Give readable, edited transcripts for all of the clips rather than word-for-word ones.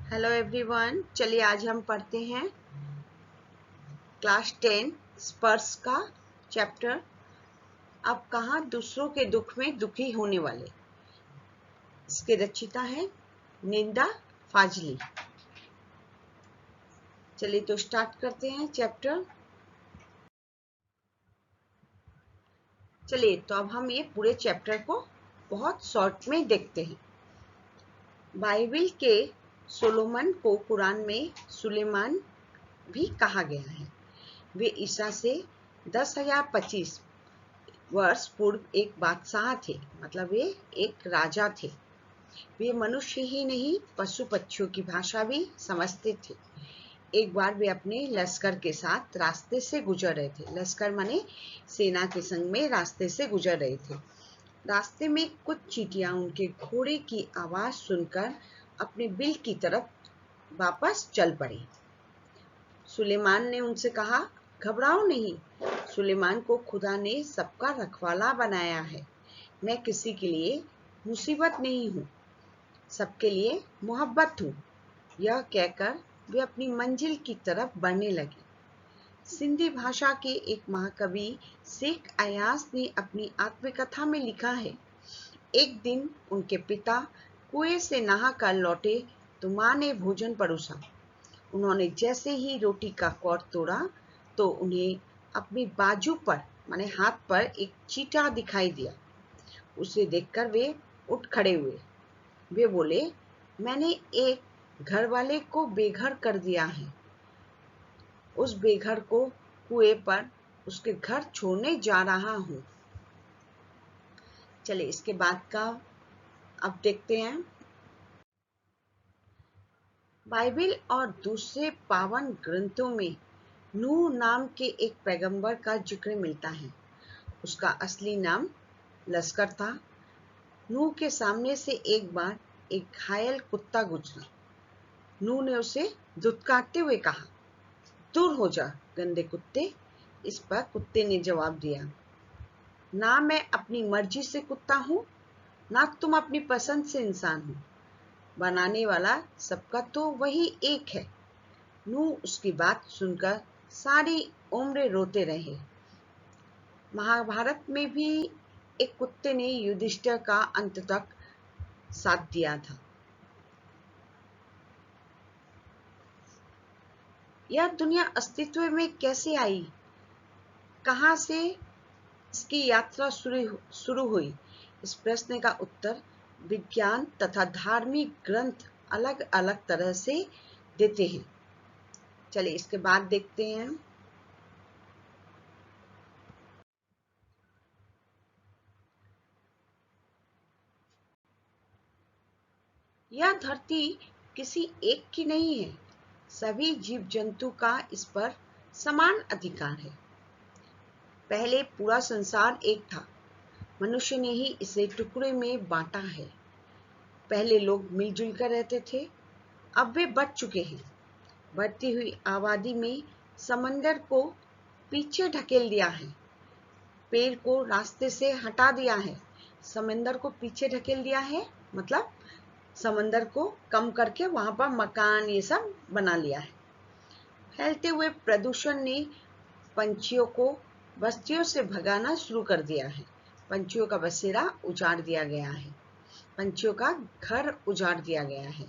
Hello everyone, चलिए आज हम पढ़ते हैं क्लास 10 स्पर्श का चैप्टर। अब कहाँ दूसरों के दुख में दुखी होने वाले। इसके रचिता है निंदा फाजली। चलिए तो स्टार्ट करते हैं चैप्टर। चलिए तो अब हम ये पूरे चैप्टर को बहुत शॉर्ट में देखते हैं। बाइबिल के सोलोमन को कुरान में सुलेमान भी कहा गया है। वे ईसा से 10,025 वर्ष पूर्व एक बादशाह थे, मतलब वे एक राजा थे। वे मनुष्य ही नहीं, पशु पक्षियों की भाषा भी समझते थे। एक बार वे अपने लश्कर के साथ रास्ते से गुजर रहे थे। लश्कर माने सेना के संग में रास्ते से गुजर रहे थे। रास्ते में कुछ चींटियां उनके घोड़े की आवाज सुनकर अपने बिल की तरफ वापस चल पड़ी। सुलेमान ने उनसे कहा, घबराओ नहीं, सुलेमान को खुदा ने सबका रखवाला बनाया है। मैं किसी के लिए मुसीबत नहीं हूँ, सबके लिए मोहब्बत हूँ। यह कहकर वे अपनी मंजिल की तरफ बढ़ने लगे। सिंधी भाषा के एक महाकवि शेख अयास ने अपनी आत्मकथा में लिखा है, एक दिन उनके पिता कुएं से नहा कर लौटे तो माँ ने भोजन परोसा। उन्होंने जैसे ही रोटी का कौर तोड़ा तो उन्हें अपनी बाजू पर माने हाथ पर एक चींटा दिखाई दिया। उसे देखकर वे उठ खड़े हुए। वे बोले, मैंने एक घर वाले को बेघर कर दिया है। उस बेघर को कुएं पर उसके घर छोड़ने जा रहा हूँ। चलिए इसके बाद का अब देखते हैं। बाइबिल और दूसरे पावन ग्रंथों में नूह नाम के एक पैगंबर का जिक्र मिलता है। उसका असली नाम लश्कर था। नूह के सामने से एक बार एक घायल कुत्ता गुजरा। नूह ने उसे धुतकारते हुए कहा, दूर हो जा गंदे कुत्ते। इस पर कुत्ते ने जवाब दिया, ना मैं अपनी मर्जी से कुत्ता हूँ, ना तुम अपनी पसंद से इंसान हो। बनाने वाला सबका तो वही एक है। नूह उसकी बात सुनकर सारी उम्र रोते रहे। महाभारत में भी एक कुत्ते ने युधिष्ठिर का अंत तक साथ दिया था। यह दुनिया अस्तित्व में कैसे आई, कहाँ से इसकी यात्रा शुरू हुई, इस प्रश्न का उत्तर विज्ञान तथा धार्मिक ग्रंथ अलग अलग तरह से देते हैं। चलिए इसके बाद देखते हैं। यह धरती किसी एक की नहीं है, सभी जीव जंतु का इस पर समान अधिकार है। पहले पूरा संसार एक था, मनुष्य ने ही इसे टुकड़े में बांटा है। पहले लोग मिलजुल कर रहते थे, अब वे बढ़ चुके हैं। बढ़ती हुई आबादी में समंदर को पीछे ढकेल दिया है, पेड़ को रास्ते से हटा दिया है। समंदर को पीछे ढकेल दिया है मतलब समंदर को कम करके वहां पर मकान ये सब बना लिया है। फैलते हुए प्रदूषण ने पंछियों को बस्तियों से भगाना शुरू कर दिया है। पंछियों का बसेरा उजाड़ दिया गया है, पंछियों का घर उजाड़ दिया गया है।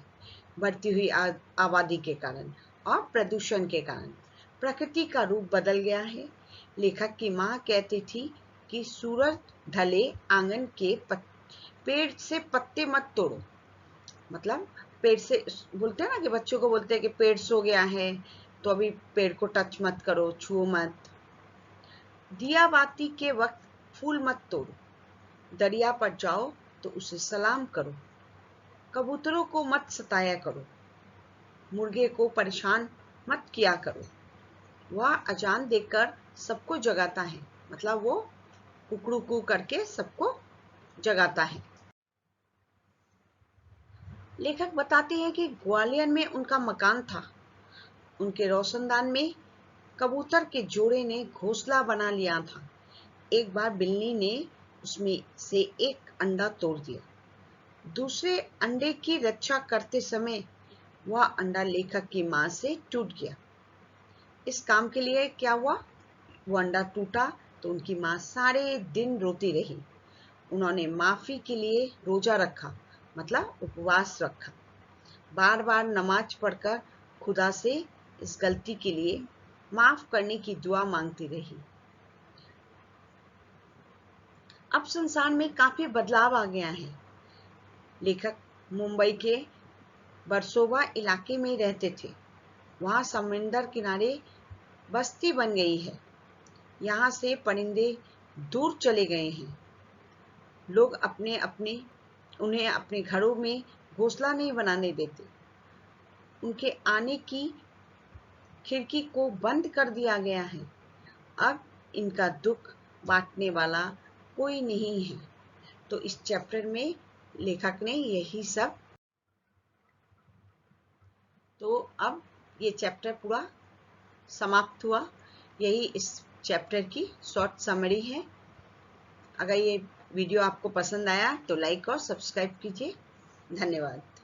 बढ़ती हुई आबादी के कारण और प्रदूषण के कारण प्रकृति का रूप बदल गया है। लेखक की माँ कहती थी कि सूरज ढले आंगन के पेड़ से पत्ते मत तोड़ो। मतलब पेड़ से बोलते हैं ना कि बच्चों को बोलते हैं कि पेड़ सो गया है तो अभी पेड़ को टच मत करो, छुओ मत। दिया बाती के वक्त फूल मत तोड़ो, दरिया पर जाओ तो उसे सलाम करो, कबूतरों को मत सताया करो, मुर्गे को परेशान मत किया करो। वह अजान देकर सबको जगाता है, मतलब वो कुकड़ू करके सबको जगाता है। लेखक बताते हैं कि ग्वालियर में उनका मकान था। उनके रोशनदान में कबूतर के जोड़े ने घोंसला बना लिया था। एक बार बिल्ली ने उसमें से एक अंडा तोड़ दिया। दूसरे अंडे की रक्षा करते समय वह अंडा लेखक की मां से टूट गया। इस काम के लिए क्या हुआ, वो अंडा टूटा तो उनकी मां सारे दिन रोती रही। उन्होंने माफी के लिए रोजा रखा, मतलब उपवास रखा। बार बार नमाज पढ़कर खुदा से इस गलती के लिए माफ करने की दुआ मांगती रही। अब संसार में काफी बदलाव आ गया है। लेखक मुंबई के वर्सोवा इलाके में रहते थे। वहां समुंदर किनारे बस्ती बन गई है। यहाँ से परिंदे दूर चले गए हैं। लोग उन्हें अपने घरों में घोंसला नहीं बनाने देते। उनके आने की खिड़की को बंद कर दिया गया है। अब इनका दुख बांटने वाला कोई नहीं है। तो इस चैप्टर में लेखक ने यही सब, तो अब ये चैप्टर पूरा समाप्त हुआ। यही इस चैप्टर की शॉर्ट समरी है। अगर ये वीडियो आपको पसंद आया तो लाइक और सब्सक्राइब कीजिए। धन्यवाद।